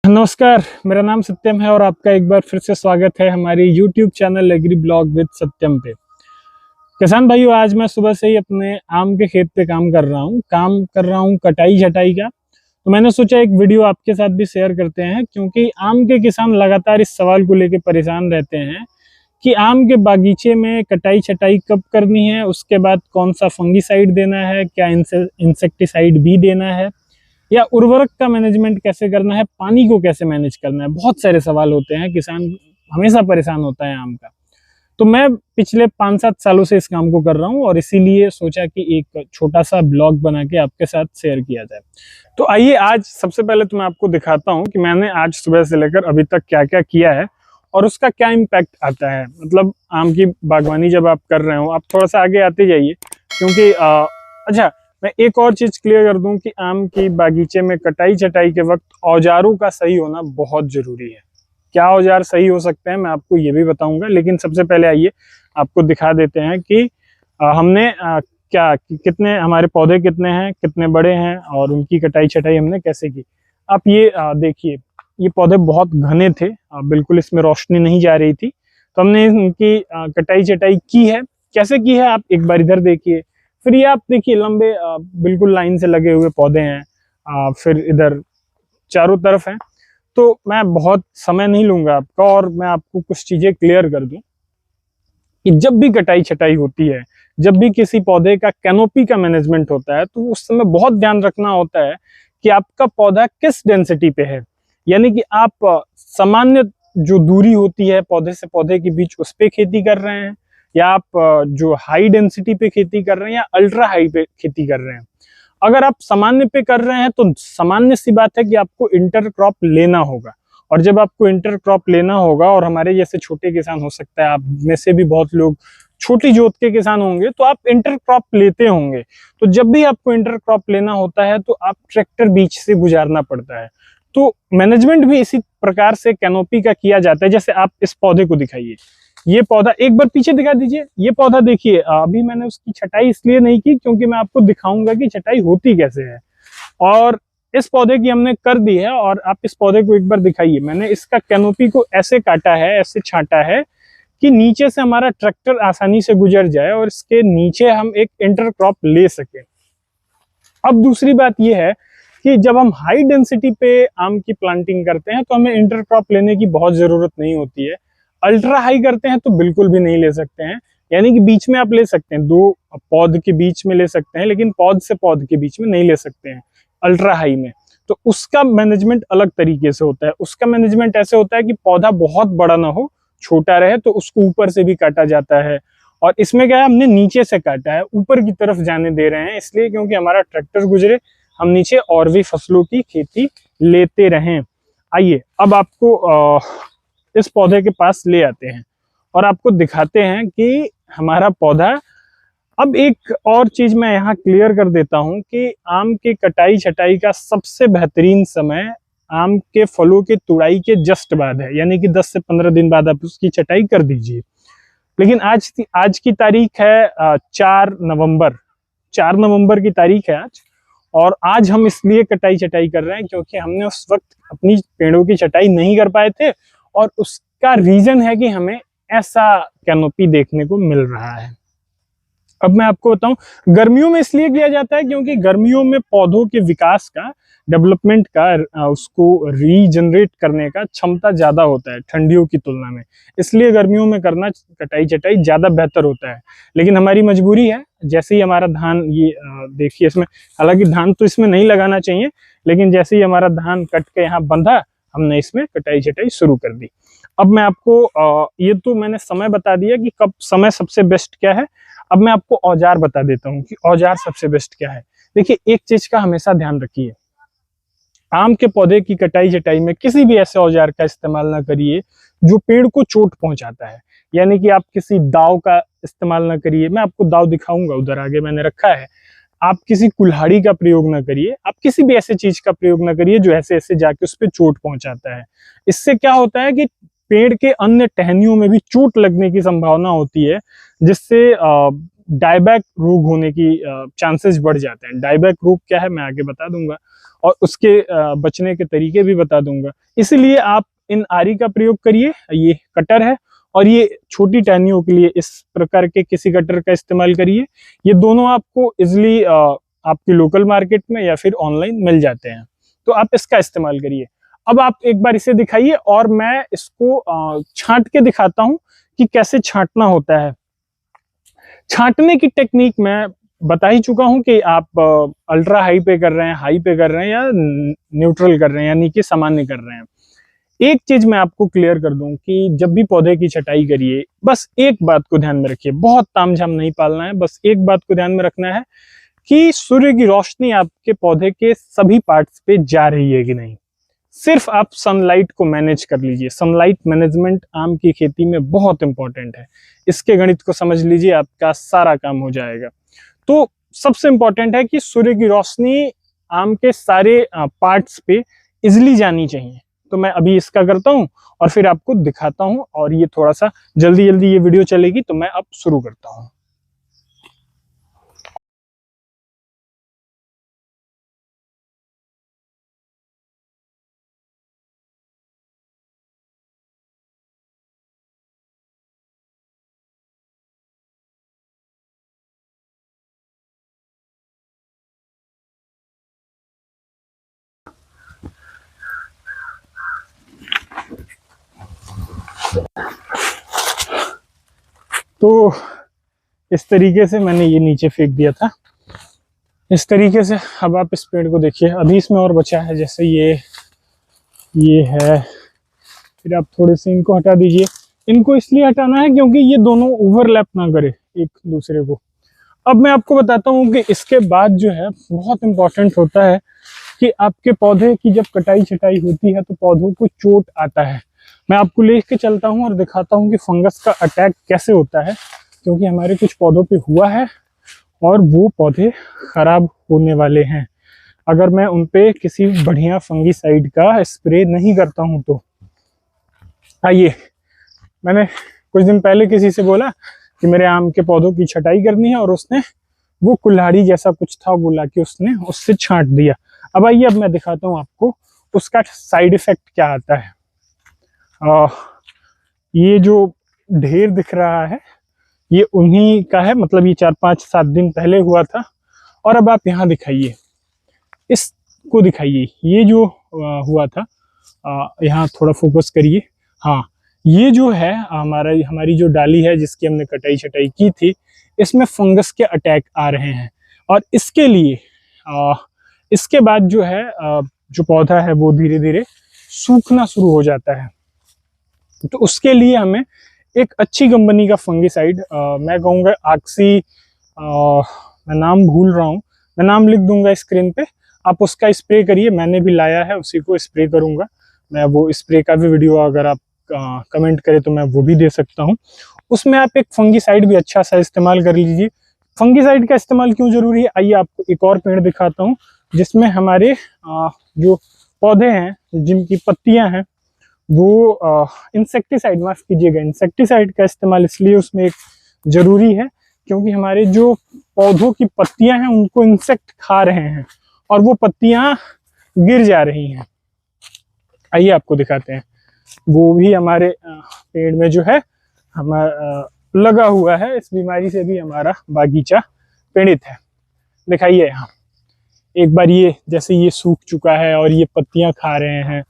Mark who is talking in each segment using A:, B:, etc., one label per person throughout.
A: नमस्कार, मेरा नाम सत्यम है और आपका एक बार फिर से स्वागत है हमारे YouTube channel agri blog with Satyam पे। किसान भाइयों, आज मैं सुबह से ही अपने आम के खेत पे काम कर रहा हूँ कटाई छटाई का। तो मैंने सोचा एक वीडियो आपके साथ भी शेयर करते हैं, क्योंकि आम के किसान लगातार इस सवाल को लेकर परेशान रहते हैं कि आम के बागीचे में कटाई छटाई कब करनी है, उसके बाद कौन सा फंगीसाइड देना है, क्या इंसेक्टिसाइड भी देना है, या उर्वरक का मैनेजमेंट कैसे करना है, पानी को कैसे मैनेज करना है। बहुत सारे सवाल होते हैं, किसान हमेशा परेशान होता है आम का। तो मैं पिछले 5-7 सालों से इस काम को कर रहा हूं और इसीलिए सोचा कि एक छोटा सा ब्लॉग बना के आपके साथ शेयर किया जाए। तो आइए, आज सबसे पहले तो मैं आपको दिखाता हूं कि मैंने आज सुबह से लेकर अभी तक क्या क्या किया है और उसका क्या इम्पैक्ट आता है। मतलब आम की बागवानी जब आप कर रहे हो, आप थोड़ा सा आगे आते जाइए, क्योंकि अच्छा, मैं एक और चीज क्लियर कर दूं कि आम की बागीचे में कटाई छटाई के वक्त औजारों का सही होना बहुत जरूरी है। क्या औजार सही हो सकते हैं मैं आपको ये भी बताऊंगा, लेकिन सबसे पहले आइए आपको दिखा देते हैं कि हमने कितने हमारे पौधे कितने हैं, कितने बड़े हैं और उनकी कटाई छटाई हमने कैसे की। आप ये देखिए, ये पौधे बहुत घने थे, बिल्कुल इसमें रोशनी नहीं जा रही थी, तो हमने इनकी कटाई छटाई की है। कैसे की है आप एक बार इधर देखिए, फिर ये आप देखिए लंबे बिल्कुल लाइन से लगे हुए पौधे हैं, फिर इधर चारों तरफ हैं। तो मैं बहुत समय नहीं लूंगा आपका और मैं आपको कुछ चीजें क्लियर कर दूं कि जब भी कटाई छटाई होती है, जब भी किसी पौधे का कैनोपी का मैनेजमेंट होता है, तो उस समय बहुत ध्यान रखना होता है कि आपका पौधा किस डेंसिटी पे है। यानी कि आप सामान्य जो दूरी होती है पौधे से पौधे के बीच, उस पे खेती कर रहे हैं, या आप जो हाई डेंसिटी पे खेती कर रहे हैं, या अल्ट्रा हाई पे खेती कर रहे हैं। अगर आप सामान्य पे कर रहे हैं तो सामान्य सी बात है कि आपको इंटरक्रॉप लेना होगा। और जब आपको इंटरक्रॉप लेना होगा, और हमारे जैसे छोटे किसान, हो सकता है आप में से भी बहुत लोग छोटी जोत के किसान होंगे, तो आप इंटरक्रॉप लेते होंगे। तो जब भी आपको इंटरक्रॉप लेना होता है तो आप ट्रैक्टर बीच से गुजारना पड़ता है। तो मैनेजमेंट भी इसी प्रकार से कैनोपी का किया जाता है। जैसे आप इस पौधे को दिखाइए, ये पौधा एक बार पीछे दिखा दीजिए। ये पौधा देखिए, अभी मैंने उसकी छटाई इसलिए नहीं की क्योंकि मैं आपको दिखाऊंगा कि छटाई होती कैसे है। और इस पौधे की हमने कर दी है, और आप इस पौधे को एक बार दिखाइए। मैंने इसका कैनोपी को ऐसे काटा है, ऐसे छांटा है कि नीचे से हमारा ट्रैक्टर आसानी से गुजर जाए और इसके नीचे हम एक इंटरक्रॉप ले सके। अब दूसरी बात यह है कि जब हम हाई डेंसिटी पे आम की प्लांटिंग करते हैं तो हमें इंटरक्रॉप लेने की बहुत जरूरत नहीं होती है। अल्ट्रा हाई करते हैं तो बिल्कुल भी नहीं ले सकते हैं। यानी कि बीच में आप ले सकते हैं, दो पौध के बीच में ले सकते हैं, लेकिन पौध से पौध के बीच में नहीं ले सकते हैं अल्ट्रा हाई में। तो उसका मैनेजमेंट अलग तरीके से होता है। उसका मैनेजमेंट ऐसे होता है कि पौधा बहुत बड़ा ना हो, छोटा रहे, तो उसको ऊपर से भी काटा जाता है। और इसमें क्या है, हमने नीचे से काटा है, ऊपर की तरफ जाने दे रहे हैं इसलिए क्योंकि हमारा ट्रैक्टर गुजरे, हम नीचे और भी फसलों की खेती लेते रहें। आइए अब आपको इस पौधे के पास ले आते हैं और आपको दिखाते हैं कि हमारा पौधा। अब एक और चीज मैं यहाँ क्लियर कर देता हूँ कि आम के कटाई छटाई का सबसे बेहतरीन समय आम के फलों के तुड़ाई के जस्ट बाद है। यानी कि 10 से 15 दिन बाद आप उसकी छटाई कर दीजिए। लेकिन आज की तारीख है 4 नवंबर। 4 नवंबर की तारीख है आज। और आज हम इसलिए कटाई छटाई कर रहे हैं क्योंकि हमने उस वक्त अपनी पेड़ों की छटाई नहीं कर पाए थे, और उसका रीजन है कि हमें ऐसा कैनोपी देखने को मिल रहा है। अब मैं आपको बताऊं, गर्मियों में इसलिए किया जाता है क्योंकि गर्मियों में पौधों के विकास का, डेवलपमेंट का, उसको रीजनरेट करने का क्षमता ज्यादा होता है ठंडियों की तुलना में। इसलिए गर्मियों में करना कटाई छटाई ज्यादा बेहतर होता है। लेकिन हमारी मजबूरी है, जैसे ही हमारा धान, ये देखिए इसमें, हालांकि धान तो इसमें नहीं लगाना चाहिए, लेकिन जैसे ही हमारा धान कट के यहाँ बंधा, हमने इसमें कटाई छटाई शुरू कर दी। अब मैं आपको ये तो मैंने समय बता दिया कि कब समय सबसे बेस्ट क्या है। अब मैं आपको औजार बता देता हूँ कि औजार सबसे बेस्ट क्या है। देखिए, एक चीज का हमेशा ध्यान रखिए, आम के पौधे की कटाई छटाई में किसी भी ऐसे औजार का इस्तेमाल ना करिए जो पेड़ को चोट पहुंचाता है। यानी कि आप किसी दाव का इस्तेमाल ना करिए। मैं आपको दाव दिखाऊंगा, उधर आगे मैंने रखा है। आप किसी कुल्हाड़ी का प्रयोग ना करिए। आप किसी भी ऐसे चीज का प्रयोग ना करिए जो ऐसे ऐसे जाके उस पर चोट पहुंचाता है। इससे क्या होता है कि पेड़ के अन्य टहनियों में भी चोट लगने की संभावना होती है, जिससे डायबैक रोग होने की चांसेस बढ़ जाते हैं। डायबैक रोग क्या है मैं आगे बता दूंगा। और उसके बचने के तरीके भी बता दूंगा। इसीलिए आप इन आरी का प्रयोग करिए। ये कटर है और ये छोटी टहनियों के लिए इस प्रकार के किसी कटर का इस्तेमाल करिए। ये दोनों आपको इजिली आपकी लोकल मार्केट में या फिर ऑनलाइन मिल जाते हैं, तो आप इसका इस्तेमाल करिए। अब आप एक बार इसे दिखाइए और मैं इसको छांट के दिखाता हूं कि कैसे छांटना होता है। छांटने की टेक्निक मैं बता ही चुका हूं कि आप अल्ट्रा हाई पे कर रहे हैं, हाई पे कर रहे हैं या न्यूट्रल कर रहे हैं, यानी कि सामान्य कर रहे हैं। एक चीज मैं आपको क्लियर कर दूं कि जब भी पौधे की छटाई करिए, बस एक बात को ध्यान में रखिए, बहुत तामझाम नहीं पालना है, बस एक बात को ध्यान में रखना है कि सूर्य की रोशनी आपके पौधे के सभी पार्ट्स पे जा रही है कि नहीं। सिर्फ आप सनलाइट को मैनेज कर लीजिए। सनलाइट मैनेजमेंट आम की खेती में बहुत इंपॉर्टेंट है। इसके गणित को समझ लीजिए, आपका सारा काम हो जाएगा। तो सबसे इंपॉर्टेंट है कि सूर्य की रोशनी आम के सारे पार्ट्स पे इजिली जानी चाहिए। तो मैं अभी इसका करता हूं और फिर आपको दिखाता हूं, और ये थोड़ा सा जल्दी जल्दी ये वीडियो चलेगी, तो मैं अब शुरू करता हूं। तो इस तरीके से मैंने ये नीचे फेंक दिया था। इस तरीके से अब आप इस पेड़ को देखिए, अभी इसमें और बचा है, जैसे ये है। फिर आप थोड़े से इनको हटा दीजिए। इनको इसलिए हटाना है क्योंकि ये दोनों ओवरलैप ना करे एक दूसरे को। अब मैं आपको बताता हूँ कि इसके बाद जो है बहुत इंपॉर्टेंट होता है कि आपके पौधे की जब कटाई छटाई होती है तो पौधों को चोट आता है। मैं आपको लेके चलता हूँ और दिखाता हूँ कि फंगस का अटैक कैसे होता है, क्योंकि हमारे कुछ पौधों पे हुआ है और वो पौधे खराब होने वाले हैं अगर मैं उनपे किसी बढ़िया फंगीसाइड का स्प्रे नहीं करता हूँ तो। आइए, मैंने कुछ दिन पहले किसी से बोला कि मेरे आम के पौधों की छटाई करनी है, और उसने वो कुल्हाड़ी जैसा कुछ था वो लाके उसने उससे छांट दिया। अब आइए, अब मैं दिखाता हूँ आपको उसका साइड इफेक्ट क्या आता है। ये जो ढेर दिख रहा है ये उन्हीं का है, मतलब ये 4-5-7 दिन पहले हुआ था। और अब आप यहाँ दिखाइए, इसको दिखाइए, ये जो हुआ था, यहाँ थोड़ा फोकस करिए। हाँ, ये जो है हमारी जो डाली है जिसकी हमने कटाई छटाई की थी, इसमें फंगस के अटैक आ रहे हैं। और इसके लिए इसके बाद जो है जो पौधा है वो धीरे धीरे सूखना शुरू हो जाता है। तो उसके लिए हमें एक अच्छी कंपनी का फंगीसाइड, मैं कहूँगा आक्सी, मैं नाम भूल रहा हूँ, मैं नाम लिख दूंगा स्क्रीन पे, आप उसका स्प्रे करिए। मैंने भी लाया है, उसी को स्प्रे करूंगा मैं। वो स्प्रे का भी वीडियो अगर आप कमेंट करें तो मैं वो भी दे सकता हूँ। उसमें आप एक फंगीसाइड भी अच्छा सा इस्तेमाल कर लीजिए। फंगीसाइड का इस्तेमाल क्यों जरूरी है, आइए आपको एक और पेड़ दिखाता हूँ जिसमें हमारे जो पौधे हैं, जिनकी पत्तियां हैं, वो इंसेक्टिसाइड, माफ कीजिएगा, इंसेक्टिसाइड का इस्तेमाल इसलिए उसमें एक जरूरी है क्योंकि हमारे जो पौधों की पत्तियां हैं उनको इंसेक्ट खा रहे हैं और वो पत्तियां गिर जा रही हैं। आइए आपको दिखाते हैं, वो भी हमारे पेड़ में जो है हमारा लगा हुआ है। इस बीमारी से भी हमारा बागीचा पीड़ित है। दिखाइए यहाँ एक बार, ये जैसे ये सूख चुका है और ये पत्तियां खा रहे हैं।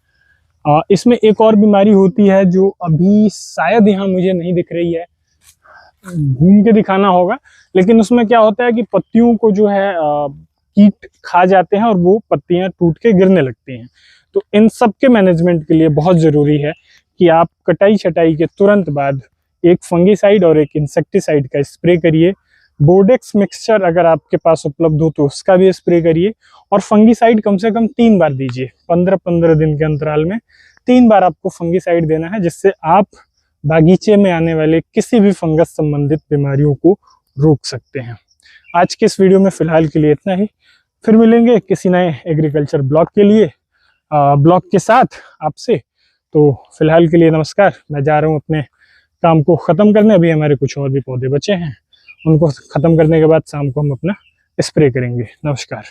A: इसमें एक और बीमारी होती है जो अभी शायद यहाँ मुझे नहीं दिख रही है, घूम के दिखाना होगा, लेकिन उसमें क्या होता है कि पत्तियों को जो है कीट खा जाते हैं और वो पत्तियां टूट के गिरने लगती हैं। तो इन सब के मैनेजमेंट के लिए बहुत जरूरी है कि आप कटाई छटाई के तुरंत बाद एक फंगीसाइड और एक इंसेक्टिसाइड का स्प्रे करिए। बोर्डेक्स मिक्सचर अगर आपके पास उपलब्ध हो तो उसका भी स्प्रे करिए। और फंगीसाइड कम से कम 3 बार दीजिए, 15-15 दिन के अंतराल में 3 बार आपको फंगीसाइड देना है, जिससे आप बागीचे में आने वाले किसी भी फंगस संबंधित बीमारियों को रोक सकते हैं। आज के इस वीडियो में फिलहाल के लिए इतना ही। फिर मिलेंगे किसी नए एग्रीकल्चर ब्लॉग के लिए, ब्लॉग के साथ आपसे। तो फिलहाल के लिए नमस्कार। मैं जा रहा हूँ अपने काम को ख़त्म करने। अभी हमारे कुछ और भी पौधे बचे हैं, उनको ख़त्म करने के बाद शाम को हम अपना स्प्रे करेंगे। नमस्कार।